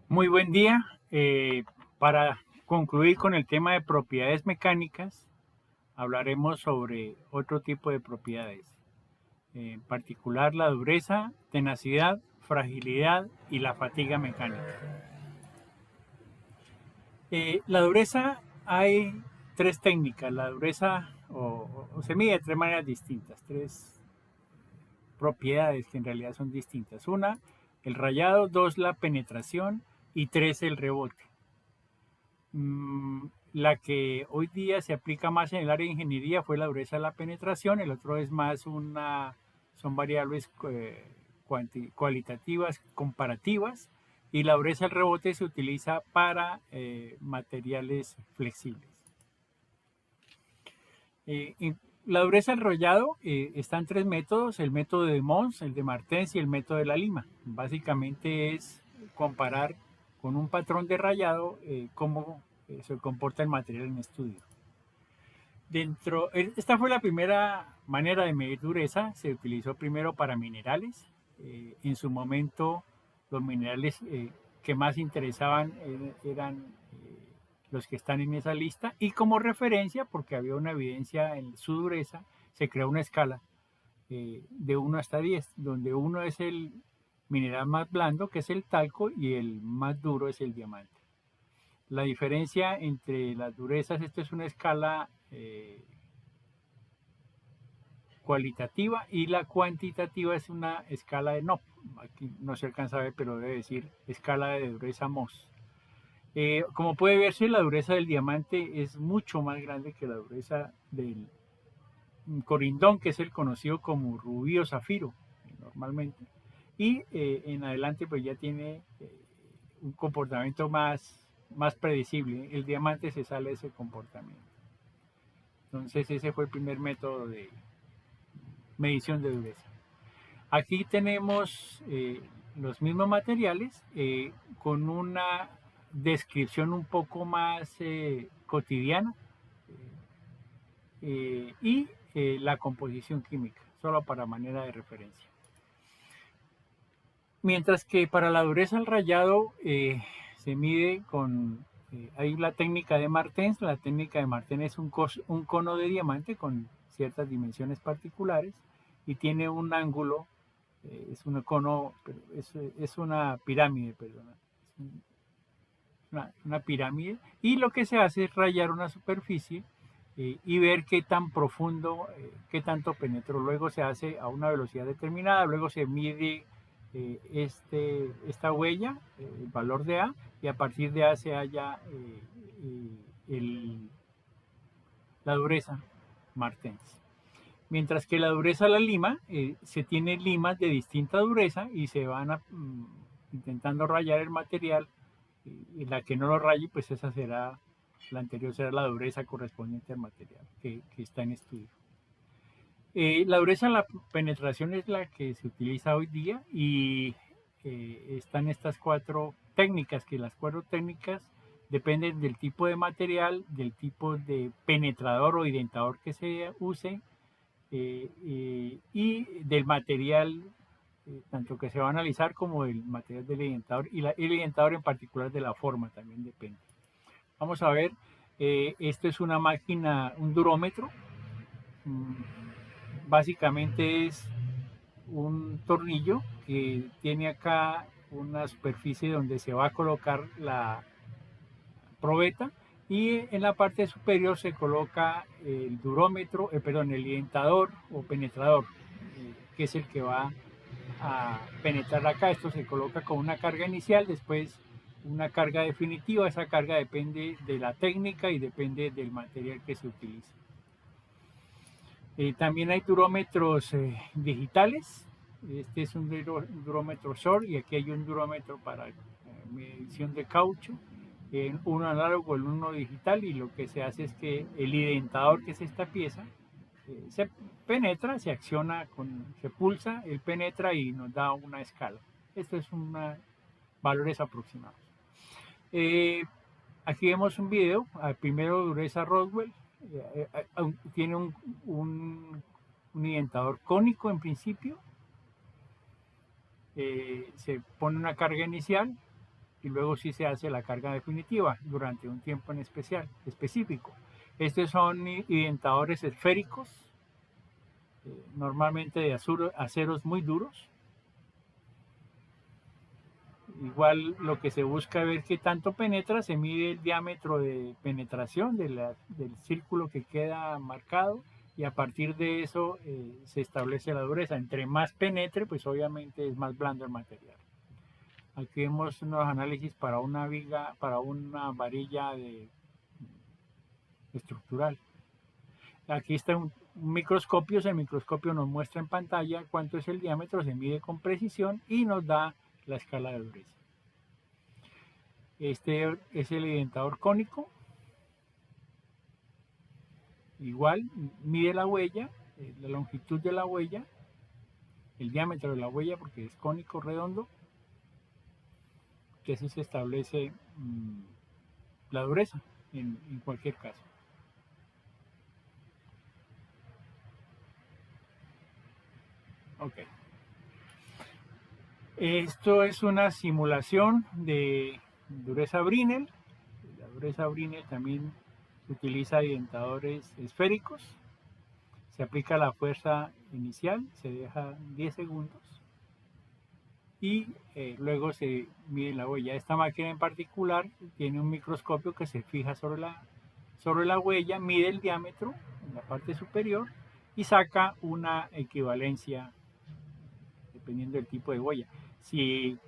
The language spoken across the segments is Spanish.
Muy buen día. Para concluir con el tema de propiedades mecánicas, hablaremos sobre otro tipo de propiedades, en particular la dureza, tenacidad, fragilidad y la fatiga mecánica. La dureza hay tres técnicas. La dureza o se mide de tres maneras distintas, tres propiedades que en realidad son distintas. Una, el rayado; dos, la penetración; y tres, el rebote. La que hoy día se aplica más en el área de ingeniería fue la dureza de la penetración. El otro es más son variables cualitativas comparativas, y la dureza del rebote se utiliza para materiales flexibles. La dureza del rollado está en tres métodos: el método de Mons, el de Martens y el método de la lima. Básicamente es comparar con un patrón de rayado cómo se comporta el material en estudio. Esta fue la primera manera de medir dureza. Se utilizó primero para minerales. En su momento los minerales que más interesaban eran los que están en esa lista, y como referencia, porque había una evidencia en su dureza, se creó una escala de 1 hasta 10, donde 1 es el mineral más blando, que es el talco, y el más duro es el diamante. La diferencia entre las durezas, esto es una escala cualitativa, y la cuantitativa es una escala de NOP. Aquí no se alcanza a ver, pero debe decir escala de dureza Mohs. Como puede verse, la dureza del diamante es mucho más grande que la dureza del corindón, que es el conocido como rubí o zafiro normalmente. Y en adelante pues ya tiene un comportamiento más predecible. El diamante se sale de ese comportamiento. Entonces ese fue el primer método de medición de dureza. Aquí tenemos los mismos materiales con una descripción un poco más cotidiana y la composición química, solo para manera de referencia. Mientras que para la dureza al rayado se mide hay la técnica de Martens. La técnica de Martens es un cono de diamante con ciertas dimensiones particulares y tiene un ángulo, es un cono, es una pirámide, perdona, es una pirámide, y lo que se hace es rayar una superficie y ver qué tan profundo, qué tanto penetró. Luego se hace a una velocidad determinada, luego se mide esta huella, el valor de A, y a partir de A se halla la dureza Martens. Mientras que la dureza a la lima, se tiene limas de distinta dureza y se van intentando rayar el material, y la que no lo raye, pues esa será, la anterior será la dureza correspondiente al material que está en estudio. La dureza en la penetración es la que se utiliza hoy día, y están estas cuatro técnicas, que las cuatro técnicas dependen del tipo de material, del tipo de penetrador o identador que se use, y del material, tanto que se va a analizar como el material del identador, y el identador en particular de la forma también depende. Vamos a ver, esto es una máquina, un durómetro. Básicamente es un tornillo que tiene acá una superficie donde se va a colocar la probeta, y en la parte superior se coloca el durómetro, el identador o penetrador, que es el que va a penetrar acá. Esto se coloca con una carga inicial, después una carga definitiva. Esa carga depende de la técnica y depende del material que se utilice. También hay durómetros digitales. Este es un durómetro Short, y aquí hay un durómetro para medición de caucho, uno análogo, el uno digital, y lo que se hace es que el identador, que es esta pieza, se penetra, se acciona, se pulsa, él penetra y nos da una escala. Esto es valores aproximados. Aquí vemos un video. Primero, dureza Roswell. Tiene un identador cónico en principio. Se pone una carga inicial, y luego sí se hace la carga definitiva durante un tiempo en específico. Estos son identadores esféricos, normalmente de aceros muy duros. Igual lo que se busca es ver qué tanto penetra, se mide el diámetro de penetración del círculo que queda marcado y a partir de eso se establece la dureza. Entre más penetre, pues obviamente es más blando el material. Aquí vemos unos análisis para una viga, para una varilla estructural. Aquí está un microscopio, ese microscopio nos muestra en pantalla cuánto es el diámetro, se mide con precisión y nos da la escala de dureza. Este es el identador cónico. Igual mide la huella, la longitud de la huella, el diámetro de la huella porque es cónico redondo, que así se establece la dureza en cualquier caso. Ok. Esto es una simulación de dureza Brinell. La dureza Brinell también se utiliza identadores esféricos. Se aplica la fuerza inicial, se deja 10 segundos y luego se mide la huella. Esta máquina en particular tiene un microscopio que se fija sobre la huella, mide el diámetro en la parte superior y saca una equivalencia dependiendo del tipo de huella. Si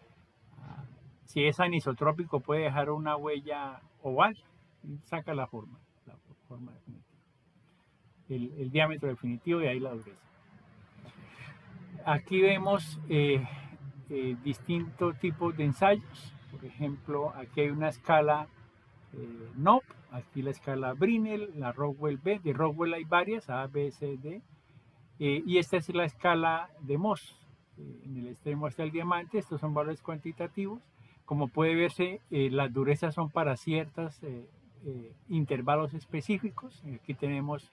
es anisotrópico puede dejar una huella oval y saca la forma definitiva. El diámetro definitivo y ahí la dureza. Aquí vemos distintos tipos de ensayos. Por ejemplo, aquí hay una escala NOP, aquí la escala Brinell, la Rockwell B. De Rockwell hay varias, A, B, C, D. Y esta es la escala de Mohs. En el extremo está el diamante, estos son valores cuantitativos. Como puede verse, las durezas son para ciertos intervalos específicos. Aquí tenemos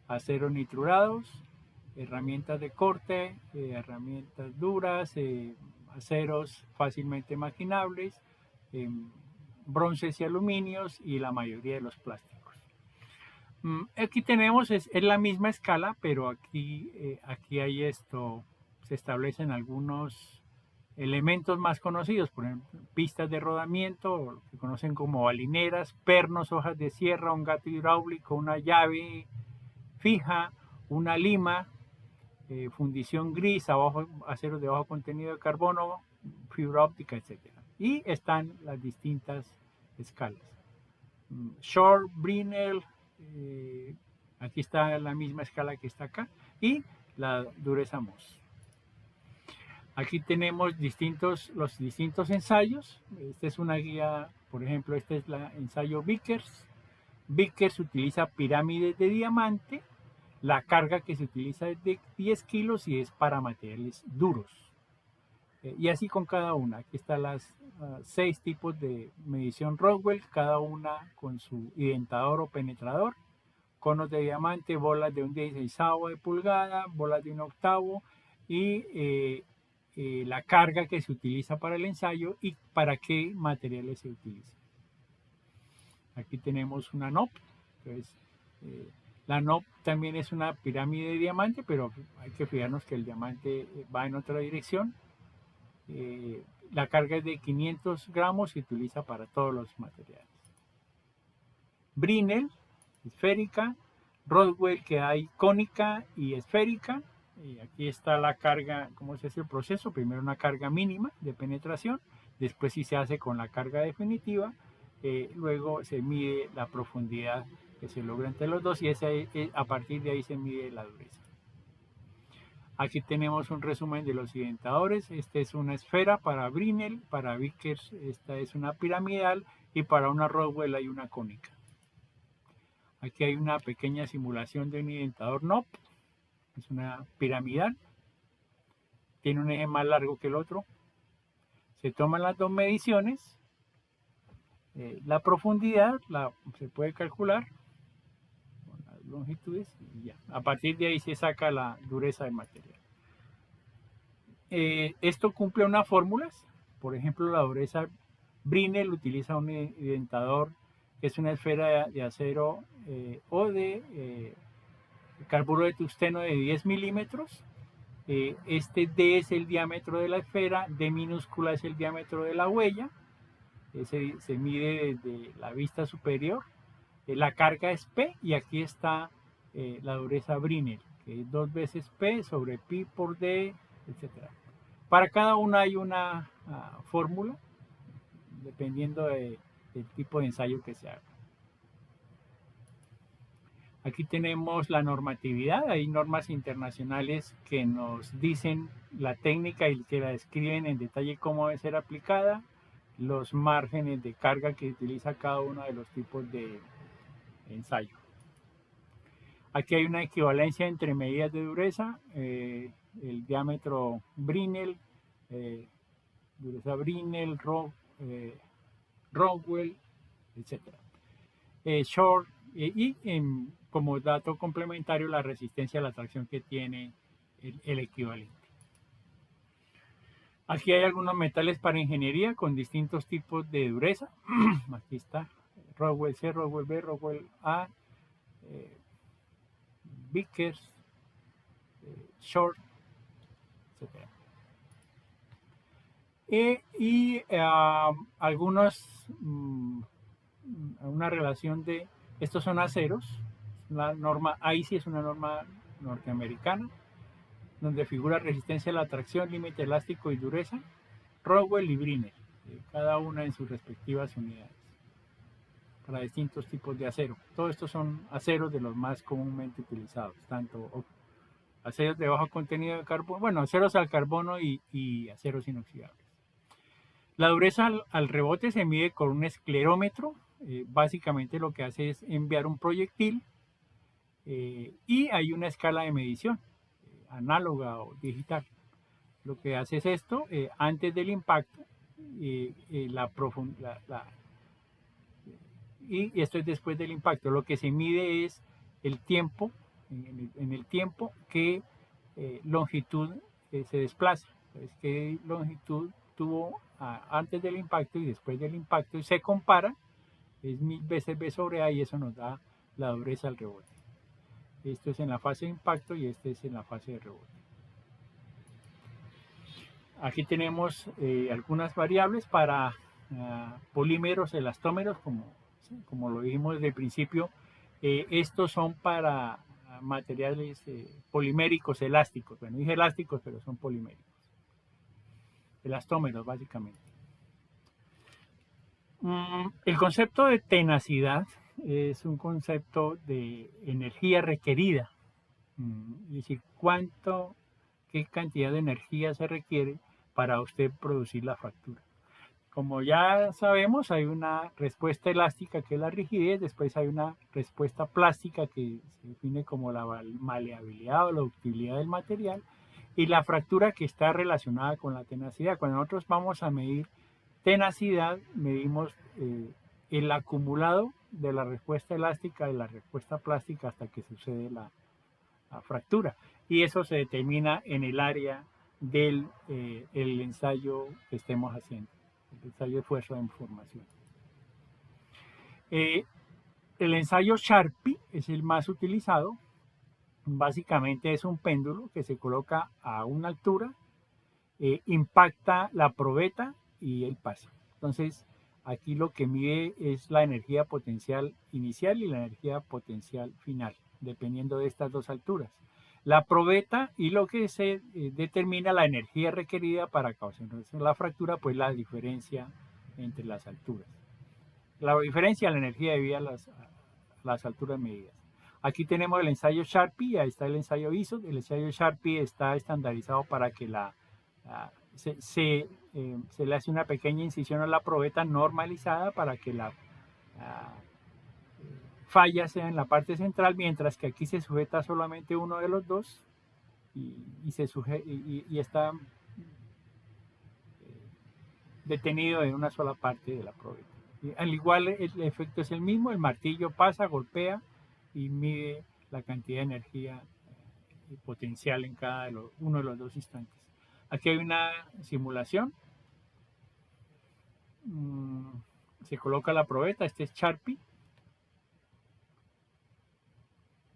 acero niturados, herramientas de corte, herramientas duras, aceros fácilmente maquinables, bronces y aluminios y la mayoría de los plásticos. Aquí tenemos, es la misma escala, pero aquí hay se establecen algunos elementos más conocidos, por ejemplo, pistas de rodamiento, lo que conocen como balineras, pernos, hojas de sierra, un gato hidráulico, una llave fija, una lima, fundición gris, aceros de bajo contenido de carbono, fibra óptica, etc. Y están las distintas escalas. Short, Brinell, aquí está la misma escala que está acá, y la dureza Mohs. Aquí tenemos los distintos ensayos. Esta es una guía, por ejemplo, este es el ensayo Vickers. Vickers utiliza pirámides de diamante. La carga que se utiliza es de 10 kilos y es para materiales duros. Y así con cada una. Aquí están las 6 tipos de medición Rockwell, cada una con su identador o penetrador. Conos de diamante, bolas de un 16avo de pulgada, bolas de un octavo y la carga que se utiliza para el ensayo y para qué materiales se utilizan. Aquí tenemos una NOP. Entonces, la NOP también es una pirámide de diamante, pero hay que fijarnos que el diamante va en otra dirección. La carga es de 500 gramos y se utiliza para todos los materiales. Brinell, esférica. Rockwell, que hay cónica y esférica. Y aquí está la carga, cómo se hace el proceso. Primero una carga mínima de penetración, después sí se hace con la carga definitiva. Luego se mide la profundidad que se logra entre los dos y a partir de ahí se mide la dureza. Aquí tenemos un resumen de los identadores. Esta es una esfera para Brinell, para Vickers esta es una piramidal y para una Rockwell hay una cónica. Aquí hay una pequeña simulación de un identador NOP, es una piramidal, tiene un eje más largo que el otro. Se toman las dos mediciones, la profundidad se puede calcular con las longitudes y ya. A partir de ahí se saca la dureza del material. Esto cumple unas fórmulas, por ejemplo la dureza Brinell utiliza un identador que es una esfera de acero o de carburo de tungsteno de 10 milímetros. Este D es el diámetro de la esfera, D minúscula es el diámetro de la huella, se mide desde la vista superior. La carga es P y aquí está la dureza Brinell, que es 2 veces P sobre pi por D, etc. Para cada una hay una fórmula, dependiendo del tipo de ensayo que se haga. Aquí tenemos la normatividad, hay normas internacionales que nos dicen la técnica y que la describen en detalle cómo debe ser aplicada, los márgenes de carga que utiliza cada uno de los tipos de ensayo. Aquí hay una equivalencia entre medidas de dureza, el diámetro Brinell, dureza Brinell, Rowell, etc. Short y como dato complementario la resistencia a la tracción que tiene el equivalente. Aquí hay algunos metales para ingeniería con distintos tipos de dureza. Aquí está Rowell C, Rowell B, Rowell A, Vickers, Short, etc. Algunos, una relación de, estos son aceros, la norma ICI es una norma norteamericana, donde figura resistencia a la tracción, límite elástico y dureza, Rowell y Brinell, cada una en sus respectivas unidades, para distintos tipos de acero. Todos estos son aceros de los más comúnmente utilizados, tanto aceros de bajo contenido de carbono, bueno, aceros al carbono y aceros inoxidables. La dureza al rebote se mide con un esclerómetro. Básicamente lo que hace es enviar un proyectil y hay una escala de medición, análoga o digital. Lo que hace es esto, antes del impacto, y esto es después del impacto. Lo que se mide es el tiempo, en el tiempo que longitud se desplaza. Entonces, qué longitud tuvo antes del impacto y después del impacto, y se compara, es 1000 veces B sobre A y eso nos da la dureza al rebote. Esto es en la fase de impacto y este es en la fase de rebote. Aquí tenemos algunas variables para polímeros, elastómeros, como lo dijimos desde el principio. Estos son para materiales poliméricos, elásticos. Bueno, dije elásticos, pero son poliméricos. Elastómeros, básicamente. El concepto de tenacidad es un concepto de energía requerida. Es decir, qué cantidad de energía se requiere para usted producir la fractura. Como ya sabemos, hay una respuesta elástica que es la rigidez, después hay una respuesta plástica que se define como la maleabilidad o la ductilidad del material, y la fractura que está relacionada con la tenacidad. Cuando nosotros vamos a medir tenacidad, medimos el acumulado de la respuesta elástica y la respuesta plástica hasta que sucede la fractura, y eso se determina en el área del el ensayo que estemos haciendo, el ensayo de fuerza de formación. El ensayo Sharpie es el más utilizado. Básicamente es un péndulo que se coloca a una altura, impacta la probeta y él pasa. Entonces aquí lo que mide es la energía potencial inicial y la energía potencial final, dependiendo de estas dos alturas. La probeta y lo que se determina la energía requerida para causar la fractura, pues la diferencia entre las alturas. La diferencia de la energía debida a las alturas medidas. Aquí tenemos el ensayo Sharpie, ahí está el ensayo ISO. El ensayo Sharpie está estandarizado para que se le hace una pequeña incisión a la probeta normalizada para que la falla sea en la parte central, mientras que aquí se sujeta solamente uno de los dos y está detenido en una sola parte de la probeta. Al igual el efecto es el mismo, el martillo pasa, golpea y mide la cantidad de energía potencial en cada uno de los dos instantes. Aquí hay una simulación. se coloca la probeta, este es Sharpie,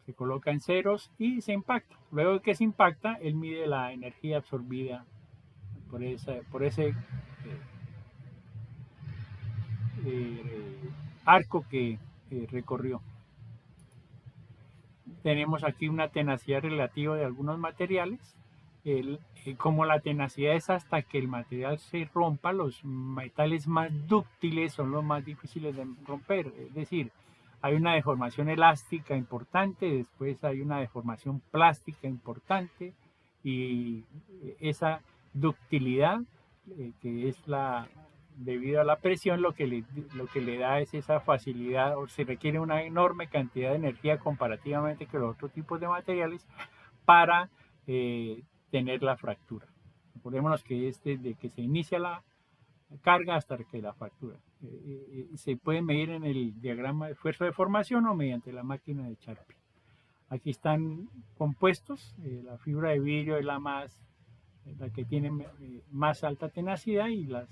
se coloca en ceros y se impacta. Luego de que se impacta, él mide la energía absorbida por ese arco que recorrió. Tenemos aquí una tenacidad relativa de algunos materiales. Como la tenacidad es hasta que el material se rompa, los metales más dúctiles son los más difíciles de romper. Es decir, hay una deformación elástica importante, después hay una deformación plástica importante y esa ductilidad, que es debido a la presión, lo que le da es esa facilidad, o se requiere una enorme cantidad de energía comparativamente con los otros tipos de materiales para tener la fractura. Recordémonos que es desde que se inicia la carga hasta que la fractura. Se puede medir en el diagrama de esfuerzo de formación o mediante la máquina de Sharpie. Aquí están compuestos, la fibra de vidrio es la que tiene más alta tenacidad y las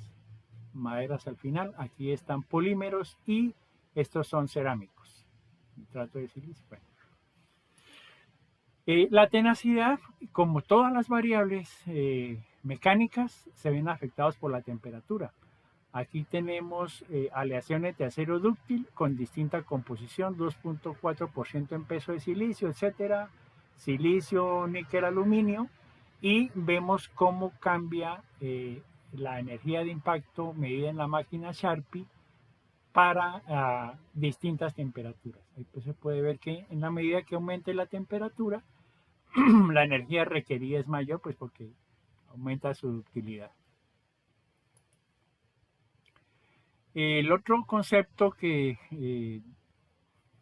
maderas al final. Aquí están polímeros y estos son cerámicos. Trato de decirles, bueno. La tenacidad, como todas las variables mecánicas, se ven afectados por la temperatura. Aquí tenemos aleaciones de acero dúctil con distinta composición, 2.4% en peso de silicio, etcétera, silicio, níquel, aluminio, y vemos cómo cambia la energía de impacto medida en la máquina Sharpie para distintas temperaturas. Ahí pues se puede ver que en la medida que aumente la temperatura, la energía requerida es mayor, pues porque aumenta su ductilidad. El otro concepto que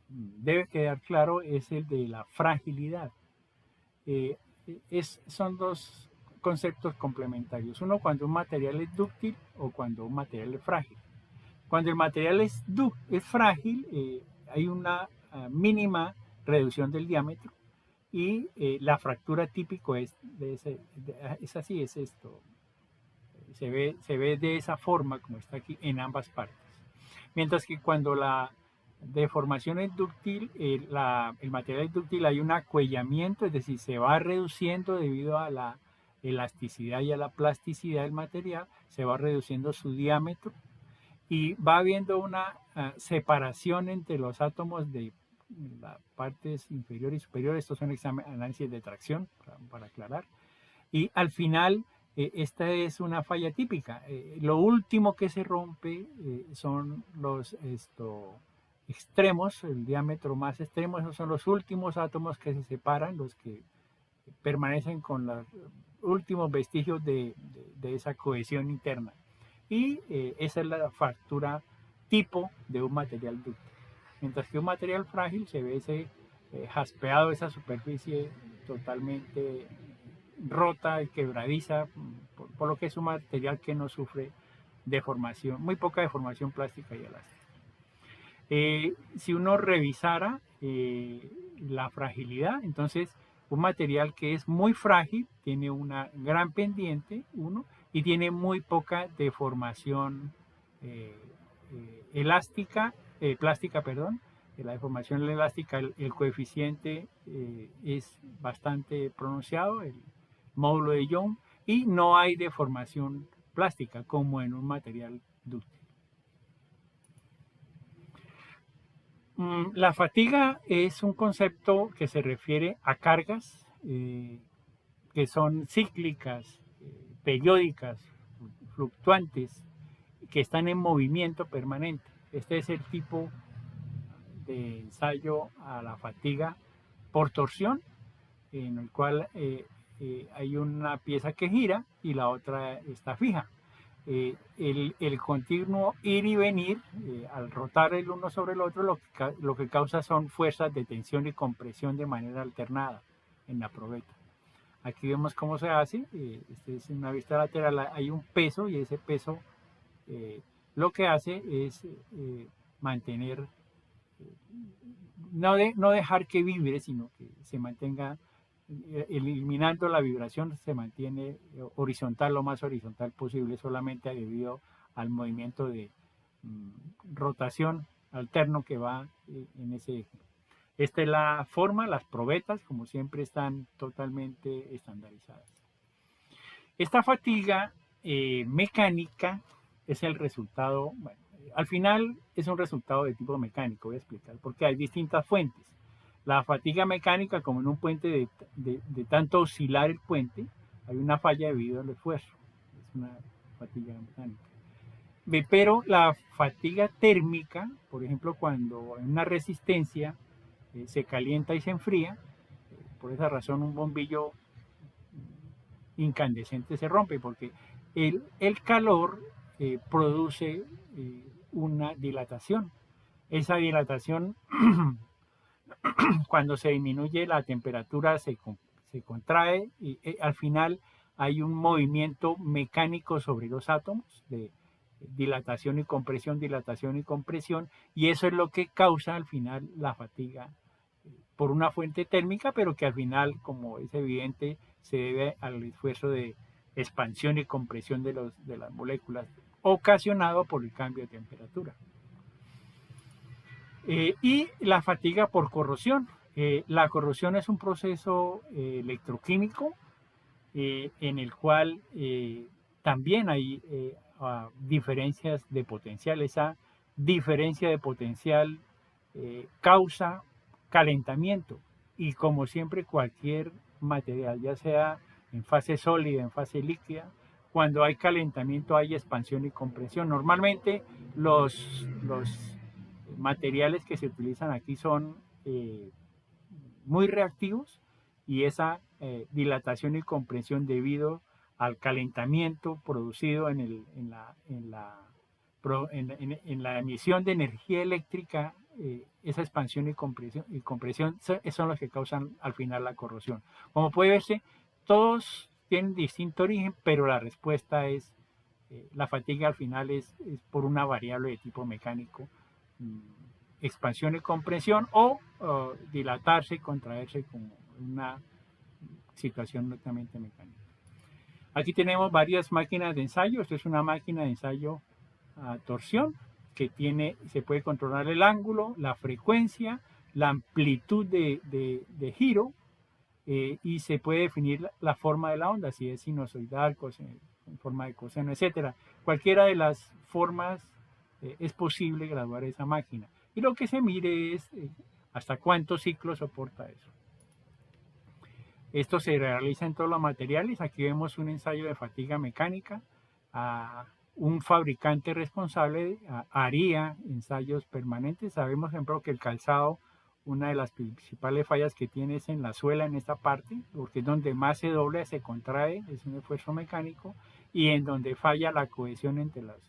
debe quedar claro es el de la fragilidad. Son dos conceptos complementarios. Uno, cuando un material es dúctil o cuando un material es frágil. Cuando el material es frágil, hay una mínima reducción del diámetro y la fractura típico es así, es esto. Se ve de esa forma como está aquí en ambas partes. Mientras que cuando la deformación es dúctil, el material es dúctil, hay un acuellamiento, es decir, se va reduciendo debido a la elasticidad y a la plasticidad del material, se va reduciendo su diámetro y va habiendo una separación entre los átomos de las partes inferior y superior. Estos son análisis de tracción, para aclarar. Y al final, esta es una falla típica. Lo último que se rompe son los extremos, el diámetro más extremo. Esos son los últimos átomos que se separan, los que permanecen con los últimos vestigios de esa cohesión interna. Y esa es la fractura tipo de un material dúctil. Mientras que un material frágil se ve ese jaspeado, esa superficie totalmente rota y quebradiza, por lo que es un material que no sufre deformación, muy poca deformación plástica y elástica. Si uno revisara la fragilidad, entonces un material que es muy frágil tiene una gran pendiente, y tiene muy poca deformación plástica, perdón. La deformación elástica, el coeficiente es bastante pronunciado, el módulo de Young, y no hay deformación plástica como en un material dúctil. La fatiga es un concepto que se refiere a cargas que son cíclicas, periódicas, fluctuantes, que están en movimiento permanente. Este es el tipo de ensayo a la fatiga por torsión, en el cual hay una pieza que gira y la otra está fija. El continuo ir y venir, al rotar el uno sobre el otro, lo que causa son fuerzas de tensión y compresión de manera alternada en la probeta. Aquí vemos cómo se hace. Esta es una vista lateral, hay un peso y ese peso lo que hace es mantener, no dejar que vibre, sino que se mantenga, eliminando la vibración, se mantiene horizontal, lo más horizontal posible, solamente debido al movimiento de rotación alterno que va en ese eje. Esta es la forma, las probetas, como siempre, están totalmente estandarizadas. Esta fatiga mecánica es el resultado, bueno, al final es un resultado de tipo mecánico, voy a explicar, porque hay distintas fuentes. La fatiga mecánica, como en un puente de tanto oscilar el puente, hay una falla debido al esfuerzo, es una fatiga mecánica. Pero la fatiga térmica, por ejemplo, cuando en una resistencia se calienta y se enfría, por esa razón un bombillo incandescente se rompe, porque el calor produce una dilatación. Esa dilatación, cuando se disminuye la temperatura, se contrae y al final hay un movimiento mecánico sobre los átomos de dilatación y compresión, y eso es lo que causa al final la fatiga por una fuente térmica, pero que al final, como es evidente, se debe al esfuerzo de expansión y compresión de las moléculas ocasionado por el cambio de temperatura. Y la fatiga por corrosión. La corrosión es un proceso electroquímico en el cual también hay diferencias de potencial. Esa diferencia de potencial causa calentamiento, y como siempre cualquier material, ya sea en fase sólida, en fase líquida, cuando hay calentamiento hay expansión y compresión. Normalmente los materiales que se utilizan aquí son muy reactivos, y esa dilatación y compresión debido al calentamiento producido en la emisión de energía eléctrica, esa expansión y compresión son los que causan al final la corrosión. Como puede verse, todos tienen distinto origen, pero la respuesta es, la fatiga al final es por una variable de tipo mecánico, expansión y compresión, o dilatarse y contraerse como una situación netamente mecánica. Aquí tenemos varias máquinas de ensayo. Esta es una máquina de ensayo a torsión que se puede controlar el ángulo, la frecuencia, la amplitud de giro, y se puede definir la forma de la onda, si es sinusoidal, en forma de coseno, etcétera. Cualquiera de las formas es posible graduar esa máquina. Y lo que se mire es hasta cuántos ciclos soporta eso. Esto se realiza en todos los materiales. Aquí vemos un ensayo de fatiga mecánica. Un fabricante responsable haría ensayos permanentes. Sabemos, por ejemplo, que el calzado, una de las principales fallas que tiene es en la suela, en esta parte, porque es donde más se dobla, se contrae, es un esfuerzo mecánico, y en donde falla la cohesión entre las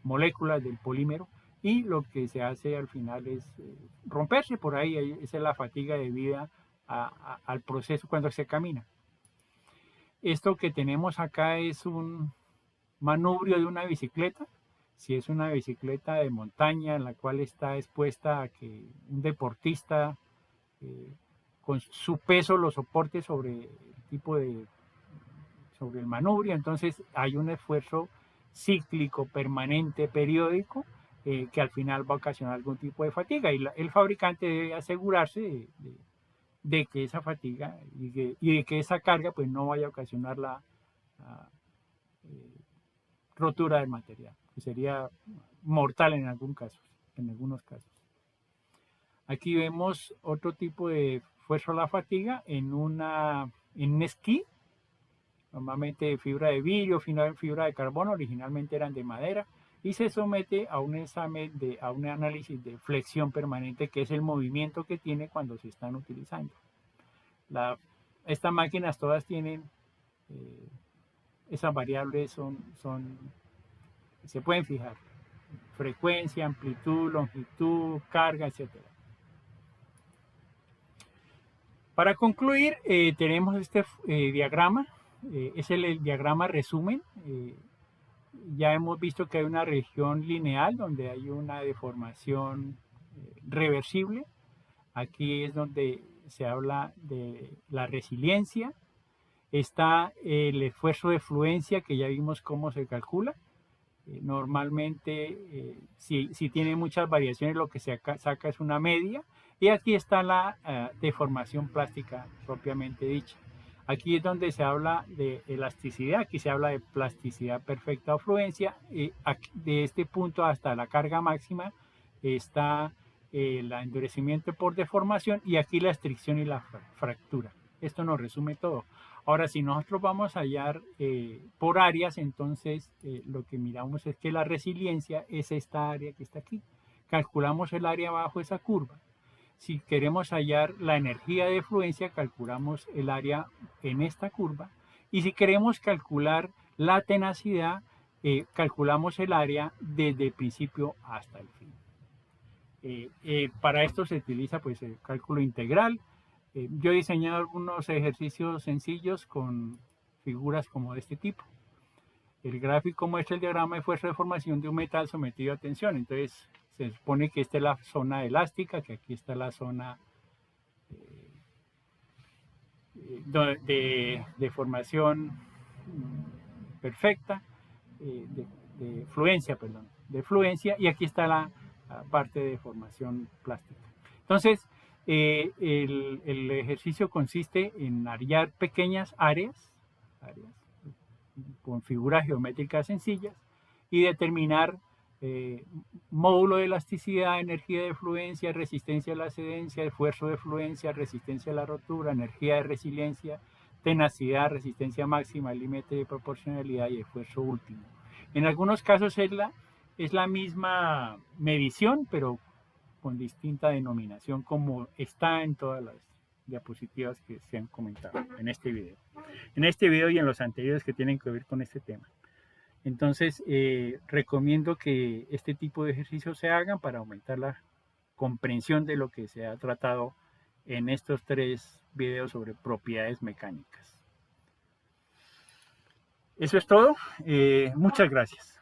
moléculas del polímero, y lo que se hace al final es romperse por ahí. Esa es la fatiga debida al proceso cuando se camina. Esto que tenemos acá es un manubrio de una bicicleta. Si es una bicicleta de montaña en la cual está expuesta a que un deportista con su peso lo soporte sobre el manubrio, entonces hay un esfuerzo cíclico, permanente, periódico, que al final va a ocasionar algún tipo de fatiga, y el fabricante debe asegurarse de que esa fatiga y de que esa carga pues no vaya a ocasionar la rotura del material, que sería mortal en algunos casos. Aquí vemos otro tipo de esfuerzo a la fatiga en un esquí, normalmente de fibra de vidrio, fibra de carbono, originalmente eran de madera, y se somete a un examen, a un análisis de flexión permanente, que es el movimiento que tiene cuando se están utilizando. Estas máquinas todas tienen esas variables, se pueden fijar: frecuencia, amplitud, longitud, carga, etc. Para concluir, tenemos este diagrama. Es el diagrama resumen. Ya hemos visto que hay una región lineal donde hay una deformación reversible. Aquí es donde se habla de la resiliencia. Está el esfuerzo de fluencia, que ya vimos cómo se calcula. Normalmente, si tiene muchas variaciones, lo que se saca es una media. Y aquí está la deformación plástica propiamente dicha. Aquí es donde se habla de elasticidad, aquí se habla de plasticidad perfecta o fluencia. De este punto hasta la carga máxima está el endurecimiento por deformación y aquí la estricción y la fractura. Esto nos resume todo. Ahora, si nosotros vamos a hallar por áreas, entonces lo que miramos es que la resiliencia es esta área que está aquí. Calculamos el área bajo esa curva. Si queremos hallar la energía de fluencia, calculamos el área en esta curva. Y si queremos calcular la tenacidad, calculamos el área desde el principio hasta el fin. Para esto se utiliza pues el cálculo integral. Yo he diseñado algunos ejercicios sencillos con figuras como de este tipo. El gráfico muestra el diagrama de fuerza de formación de un metal sometido a tensión. Entonces se supone que esta es la zona elástica, que aquí está la zona de formación perfecta, de fluencia, perdón, de fluencia, y aquí está la parte de formación plástica. Entonces, el ejercicio consiste en hallar pequeñas áreas con figuras geométricas sencillas y determinar módulo de elasticidad, energía de fluencia, resistencia a la excedencia, esfuerzo de fluencia, resistencia a la rotura, energía de resiliencia, tenacidad, resistencia máxima, límite de proporcionalidad y esfuerzo último. En algunos casos es la misma medición, pero con distinta denominación, como está en todas las diapositivas que se han comentado en este video. En este video y en los anteriores que tienen que ver con este tema. Entonces, recomiendo que este tipo de ejercicios se hagan para aumentar la comprensión de lo que se ha tratado en estos 3 videos sobre propiedades mecánicas. Eso es todo. Muchas gracias.